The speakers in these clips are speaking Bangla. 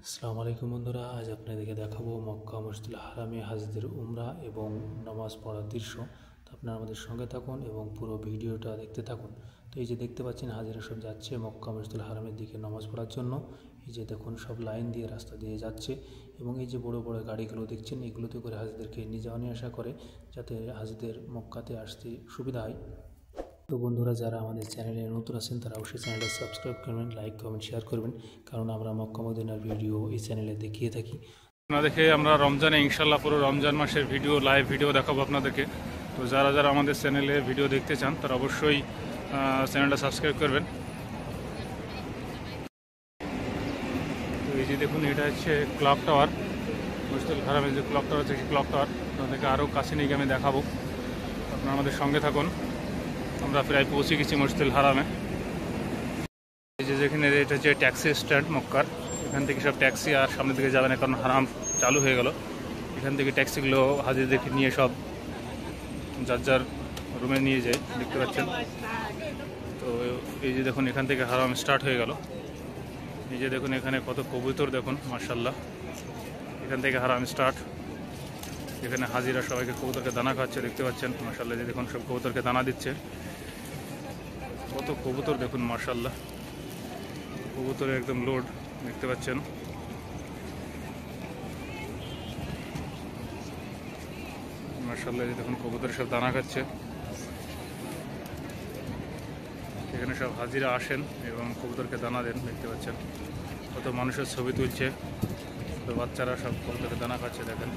আসসালামু আলাইকুম বন্ধুরা, আজ আপনাদেরকে দেখাবো মক্কা মসজিদুল হারামে হাজিদের উমরা এবং নামাজ পড়ার দৃশ্য। তো আপনারা আমাদের সঙ্গে থাকুন এবং পুরো ভিডিওটা দেখতে থাকুন। তো এই যে দেখতে পাচ্ছেন হাজিরা সব যাচ্ছে মক্কা মসজিদুল হারামের দিকে নামাজ পড়ার জন্য। এই যে দেখুন সব লাইন দিয়ে রাস্তা দিয়ে যাচ্ছে এবং এই যে বড় বড় গাড়িগুলো দেখছেন এগুলোতে করে হাজিদেরকে নিয়ে যাওয়া নিয়ে আসা করে, যাতে হাজিদের মক্কাতে আসতে সুবিধা হয়। তো বন্ধুরা, যারা আমাদের চ্যানেলে নতুন আছেন তারা অবশ্যই চ্যানেলটা সাবস্ক্রাইব করবেন, লাইক কমেন্ট শেয়ার করবেন, কারণ আমরা মক্কা মদিনার ভিডিও এই চ্যানেলে দেখিয়ে থাকি। আপনাদেরকে আমরা রমজানে ইনশাল্লাহ পুরো রমজান মাসের ভিডিও লাইভ ভিডিও দেখাবো আপনাদেরকে। তো যারা যারা আমাদের চ্যানেলে ভিডিও দেখতে চান তারা অবশ্যই চ্যানেলটা সাবস্ক্রাইব করবেন। তো এই যে দেখুন, এটা হচ্ছে ক্লক টাওয়ার, মসজিদুল হারামের যে ক্লক টাওয়ার আছে সেই ক্লক টাওয়ার। আপনাদেরকে আরও কাছে নিয়ে গিয়ে আমি দেখাবো, আপনারা আমাদের সঙ্গে থাকুন। আমরা প্রায় পৌঁছে গেছি মসজিদুল হারামে। এই যে যেখানে এটা হচ্ছে ট্যাক্সি স্ট্যান্ড মক্কার, এখান থেকে সব ট্যাক্সি আর সামনের দিকে যাবে না, কারণ হারাম চালু হয়ে গেল। এখান থেকে ট্যাক্সিগুলো হাজিরদেরকে নিয়ে সব যার যার রুমে নিয়ে যায়, দেখতে পাচ্ছেন। তো এই যে দেখুন, এখান থেকে হারাম স্টার্ট হয়ে গেল। এই যে দেখুন এখানে কত কবুতর, দেখুন মাশাআল্লাহ। এখান থেকে হারাম স্টার্ট। এখানে হাজিরা সবাইকে কবুতরকে দানা খাচ্ছে, দেখতে পাচ্ছেন মাশাআল্লাহ। যে দেখুন সব কবুতরকে দানা দিচ্ছে, কত কবুতর দেখুন মাশাআল্লাহ। কবুতরের একদম লোড, দেখতে পাচ্ছেন। মাশাআল্লাহ, দেখুন কবুতর সব দানা খাচ্ছে। এখানে সব হাজিরা আসেন এবং কবুতরকে দানা দেন, দেখতে পাচ্ছেন। কত মানুষের ছবি তুলছে, তো বাচ্চারা সব কবুতরকে দানা খাচ্ছে, দেখেন।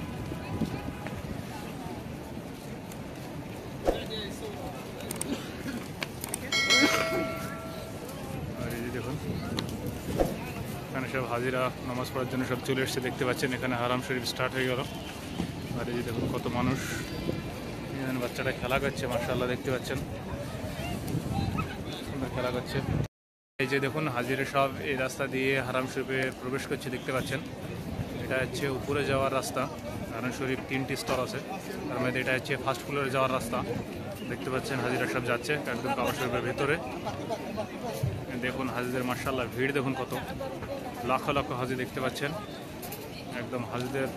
আর এই যে দেখুন এখানে সব হাজিরা নামাজ পড়ার জন্য সব চলে এসছে, দেখতে পাচ্ছেন। এখানে হারাম শরীফ স্টার্ট হয়ে গেল। আর এই যে দেখুন কত মানুষ, এখানে বাচ্চাটা খেলা করছে মাশাআল্লাহ, দেখতে পাচ্ছেন খেলা করছে। এই যে দেখুন হাজিরা সব এই রাস্তা দিয়ে হারাম শরীফে প্রবেশ করছে, দেখতে পাচ্ছেন। এটা হচ্ছে উপরে যাওয়ার রাস্তা। হারাম শরীফ 3টি স্তর আছে, তার মধ্যে এটা হচ্ছে ফার্স্ট ফ্লোরে যাওয়ার রাস্তা, দেখতে পাচ্ছেন। হাজিরা সব যাচ্ছে একদম কাবা শরীফের ভেতরে। দেখুন হাজিদের মাশাআল্লাহ ভিড় দেখুন, কত লক্ষ লক্ষ হাজি, দেখতে পাচ্ছেন। একদম হাজিদের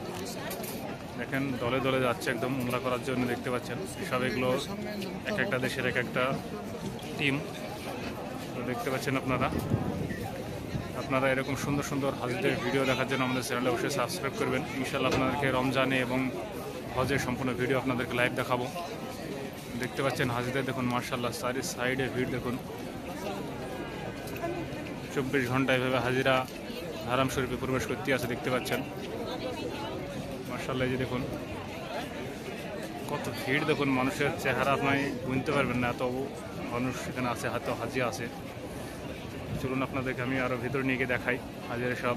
দেখেন দলে দলে যাচ্ছে একদম উমরা করার জন্য, দেখতে পাচ্ছেন। সব এগুলো এক একটা দেশের এক একটা টিম, তো দেখতে পাচ্ছেন আপনারা এরকম সুন্দর সুন্দর হাজিদের ভিডিও দেখার জন্য আমাদের চ্যানেলে অবশ্যই সাবস্ক্রাইব করবেন। ইনশাআল্লাহ আপনাদেরকে রমজানে এবং হজের সম্পূর্ণ ভিডিও আপনাদেরকে লাইভ দেখাবো। দেখতে পাচ্ছেন হাজিদের দেখুন মাশাআল্লাহ, চারি সাইডে ভিড় দেখুন। 24 ঘন্টা এভাবে হাজিরা হারাম শরীফে প্রবেশ করতে আছে, দেখতে পাচ্ছেন মাশাআল্লাহ। এই যে দেখুন কত ভিড় দেখুন, মানুষের চেহারা আপনি গুনতে পারবেন না, এত মানুষ এখানে আছে, হাতে হাজি আছে। চলুন আপনাদেরকে আমি আরও ভিতরে নিয়ে গিয়ে দেখাই হাজিরা সব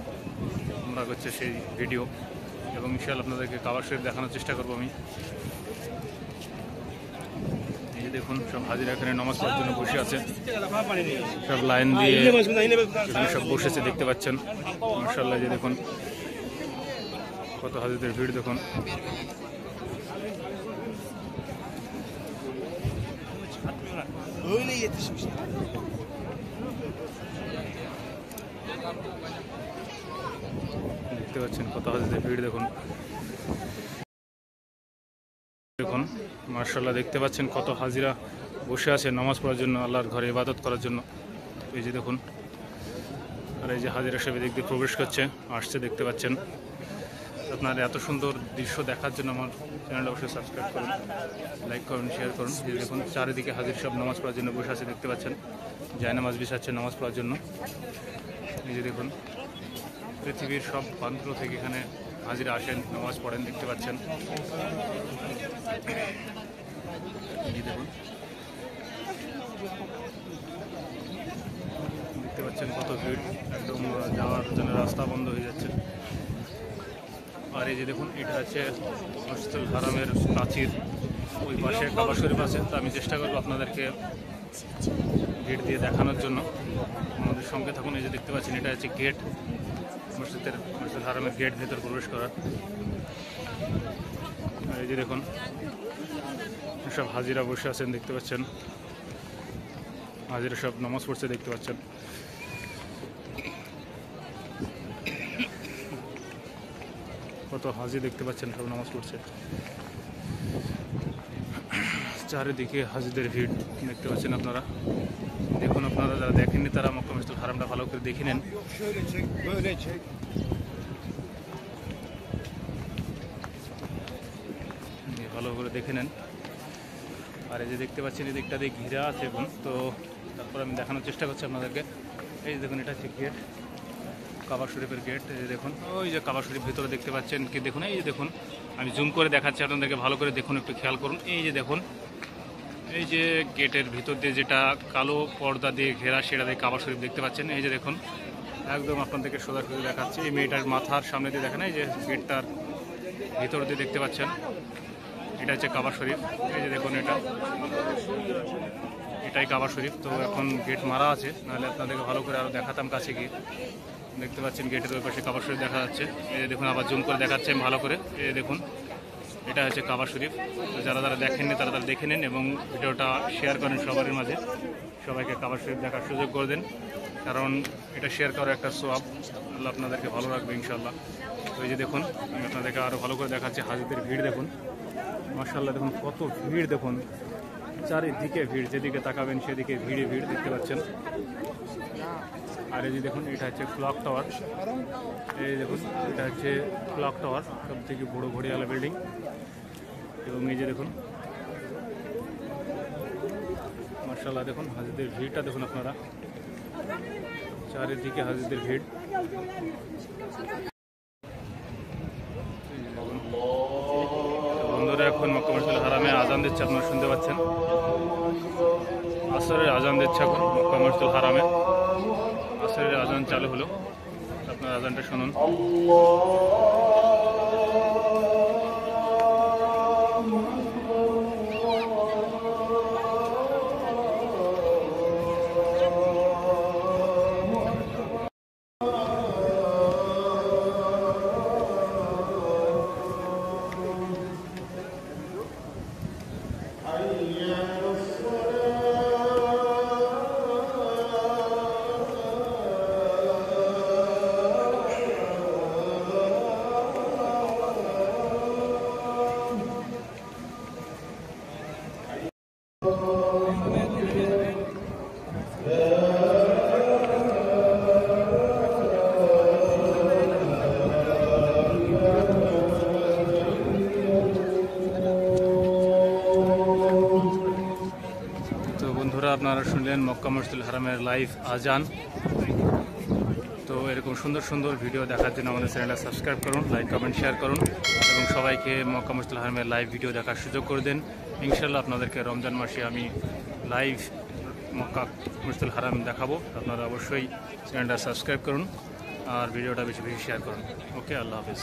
আমরা করছে সেই ভিডিও, এবং ইনশাআল্লাহ আপনাদেরকে কাবা শরীফ দেখানোর চেষ্টা করবো আমি। এই যে দেখুন সব হাজিরা এখানে নামাজ পড়ার জন্য বসে আছে, সব লাইন দিয়ে এখানে সব বসেছে, দেখতে পাচ্ছেন মাশাআল্লাহ। যে দেখুন কত হাজিদের ভিড় দেখুন। দেখতে পাচ্ছেন কত হাজিদের ভিড় দেখুন। দেখুন মাশাআল্লাহ, দেখতে পাচ্ছেন কত হাজিরা বসে আছে নামাজ পড়ার জন্য, আল্লাহর ঘরে ইবাদত করার জন্য। এই যে দেখুন, আর এই যে হাজিরা সব এদিক দিয়ে প্রবেশ করছে, আসছে, দেখতে পাচ্ছেন। আপনার এত সুন্দর দৃশ্য দেখার জন্য আমার চ্যানেলটা অবশ্যই সাবস্ক্রাইব করুন, লাইক করুন, শেয়ার করুন। এই দেখুন চারিদিকে হাজির সব নামাজ পড়ার জন্য বসে আছে, দেখতে পাচ্ছেন। জায়নামাজ বিছাচ্ছে নামাজ পড়ার জন্য। এই যে দেখুন পৃথিবীর সব প্রান্ত থেকে এখানে হাজিরা আসেন, নামাজ পড়েন, দেখতে পাচ্ছেন। এই যে দেখুন দেখতে পাচ্ছেন কত ভিড়, একদম যাওয়ার জন্য রাস্তা বন্ধ হয়ে যাচ্ছে। আর এই যে দেখুন এটা হচ্ছে মসজিদুল হারামের প্রাচীর, ওই পাশে কাবা শরীফ আছে। তো আমি চেষ্টা করবো আপনাদেরকে গেট দিয়ে দেখানোর জন্য, আমাদের সঙ্গে থাকুন। এই যে দেখতে পাচ্ছেন এটা হচ্ছে গেট, মসজিদুল হারামের গেট, ভেতর প্রবেশ করার। আর এই যে দেখুন সব হাজিরা বসে আছেন, দেখতে পাচ্ছেন। হাজিরা সব নামাজ পড়ছে, দেখতে পাচ্ছেন। কত হাজি দেখতে পাচ্ছেন, সব নামাজ পড়ছে। চারিদিকে হাজিদের ভিড় দেখতে পাচ্ছেন আপনারা। দেখুন, আপনারা যারা দেখেননি তারা মক্কা মসজিদুল হারামটা ভালো করে দেখে নেন। ভালো করে দেখে নেন। আর এই যে দেখতে পাচ্ছেন এই দিকটা দিয়ে ঘিরা আছে এখন, তো তারপর আমি দেখানোর চেষ্টা করছি আপনাদেরকে। এই দেখুন, এটা হচ্ছে গেট, কাবা শরীফের গেট। এই যে দেখুন, ওই যে কাবা শরীফ ভিতরে দেখতে পাচ্ছেন কি, দেখুন এই যে দেখুন, আমি জুম করে দেখাচ্ছি আপনাদেরকে, ভালো করে দেখুন, একটু খেয়াল করুন। এই যে দেখুন, এই যে গেটের ভিতর দিয়ে যেটা কালো পর্দা দিয়ে ঘেরা, সেটা দিয়ে কাবা শরীফ দেখতে পাচ্ছেন। এই যে দেখুন, একদম আপনাদেরকে সোজাসুজি দেখাচ্ছি। এই মেয়েটার মাথার সামনে দিয়ে দেখেন, এই যে গেটটার ভিতর দিয়ে দেখতে পাচ্ছেন, এটা হচ্ছে কাবা শরীফ। এই যে দেখুন, এটাই কাবা শরীফ। তো এখন গেট মারা আছে, নাহলে আপনাদেরকে ভালো করে আরও দেখাতাম কাছে গিয়ে। দেখতে পাচ্ছেন গেটের ওই পাশে কাবা শরীফ দেখা যাচ্ছে। এই যে দেখুন, আবার জুম করে দেখাচ্ছে আমি ভালো করে। এই যে দেখুন, এটা হচ্ছে কাবা শরীফ। তো যারা যারা দেখেননি তারা দেখে নিন এবং ভিডিওটা শেয়ার করেন সবার মাঝে, সবাইকে কাবা শরীফ দেখার সুযোগ করে দেন, কারণ এটা শেয়ার করার একটা সোয়াব। আল্লাহ আপনাদেরকে ভালো রাখবে ইনশাল্লাহ। তো এই যে দেখুন, আমি আপনাদেরকে আরও ভালো করে দেখাচ্ছি হাজিদের ভিড় দেখুন, মাশাআল্লাহ। দেখুন কত ভিড়, দেখুন চারিদিকে ভিড়, যেদিকে তাকাবেন সেদিকে ভিড়ে ভিড় দেখতে পাচ্ছেন। আর এই যে দেখুন, এটা হচ্ছে ক্লক টাওয়ার। এই দেখুন, এটা হচ্ছে ক্লক টাওয়ার, সব থেকে বড় ঘড়িয়ালা বিল্ডিং। এবং এই যে দেখুন, মাশাআল্লাহ, দেখুন হাজিদের ভিড়টা দেখুন আপনারা, চারিদিকে হাজিদের ভিড়। বন্ধুরা, এখন মক্কা মসজিদুল হারামে আজান দিচ্ছে, আপনারা শুনতে পাচ্ছেন। আসরের আজান দিচ্ছে এখন মক্কা মসজিদুল হারামে। আসরের আজান চালু হলো, আপনার আজানটা শুনুন। আপনারা শুনলেন মক্কা মসজিদুল হারামের লাইভ আজান। তো এরকম সুন্দর সুন্দর ভিডিও দেখার জন্য আমাদের চ্যানেলটা সাবস্ক্রাইব করুন, লাইক কমেন্ট শেয়ার করুন এবং সবাইকে মক্কা মসজিদুল হারামের লাইভ ভিডিও দেখার সুযোগ করে দেন। ইনশাল্লাহ আপনাদেরকে রমজান মাসে আমি লাইভ মক্কা মসজিদুল হারাম দেখাবো। আপনারা অবশ্যই চ্যানেলটা সাবস্ক্রাইব করুন আর ভিডিওটা বেশি বেশি শেয়ার করুন। ওকে, আল্লাহ হাফেজ।